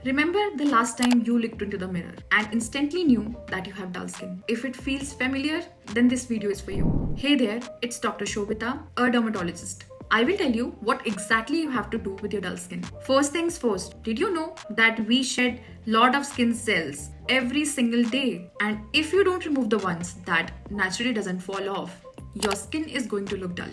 Remember the last time you looked into the mirror and instantly knew that you have dull skin? If it feels familiar, then this video is for you. Hey there, it's Dr. Shobita, a dermatologist. I will tell you what exactly you have to do with your dull skin. First things first, did you know that we shed lot of skin cells every single day? And if you don't remove the ones that naturally doesn't fall off, your skin is going to look dull,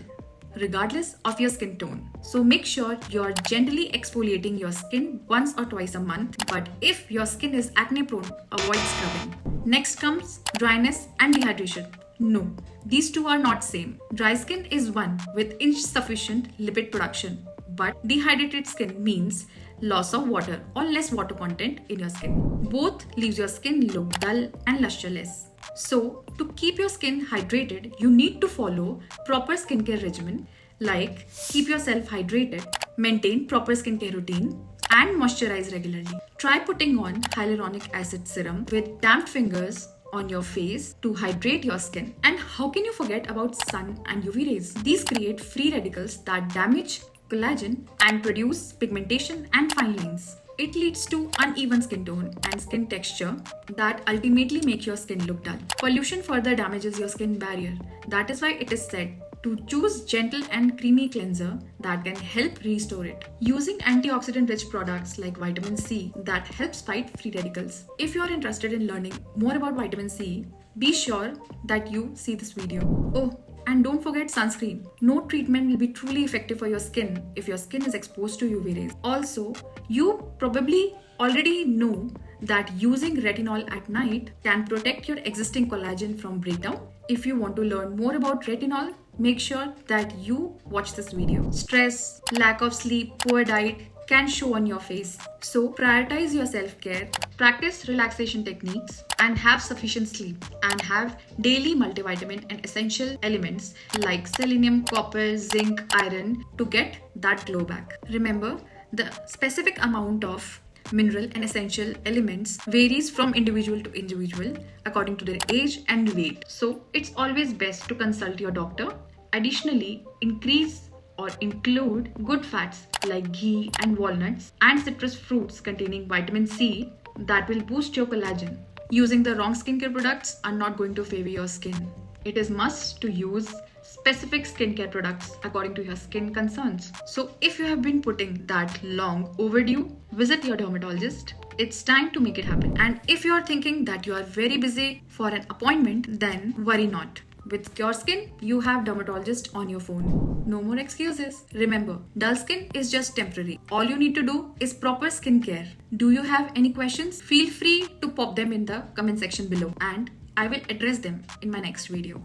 regardless of your skin tone. So make sure you're gently exfoliating your skin once or twice a month. But if your skin is acne prone, avoid scrubbing. Next comes dryness and dehydration. No, these two are not same. Dry skin is one with insufficient lipid production, but dehydrated skin means loss of water or less water content in your skin. Both leaves your skin look dull and lusterless. So, to keep your skin hydrated, you need to follow proper skincare regimen like keep yourself hydrated, maintain proper skincare routine, and moisturize regularly. Try putting on hyaluronic acid serum with damp fingers on your face to hydrate your skin. And how can you forget about sun and UV rays? These create free radicals that damage collagen and produce pigmentation and fine lines. It leads to uneven skin tone and skin texture that ultimately make your skin look dull. Pollution further damages your skin barrier. That is why it is said to choose gentle and creamy cleanser that can help restore it. Using antioxidant-rich products like vitamin C that helps fight free radicals. If you are interested in learning more about vitamin C, be sure that you see this video. Oh, and don't forget sunscreen. No treatment will be truly effective for your skin if your skin is exposed to UV rays. Also, you probably already know that using retinol at night can protect your existing collagen from breakdown. If you want to learn more about retinol, make sure that you watch this video. Stress, lack of sleep, poor diet can show on your face. So prioritize your self-care, practice relaxation techniques, and have sufficient sleep, and have daily multivitamin and essential elements like selenium, copper, zinc, iron to get that glow back. Remember, the specific amount of mineral and essential elements varies from individual to individual according to their age and weight. So it's always best to consult your doctor. Additionally, increase or include good fats like ghee and walnuts and citrus fruits containing vitamin C that will boost your collagen. Using the wrong skincare products are not going to favor your skin. It is must to use specific skincare products according to your skin concerns. So if you have been putting that long overdue, visit your dermatologist. It's time to make it happen. And if you are thinking that you are very busy for an appointment, then worry not. With Cureskin, you have dermatologist on your phone. No more excuses. Remember, dull skin is just temporary. All you need to do is proper skincare. Do you have any questions? Feel free to pop them in the comment section below and I will address them in my next video.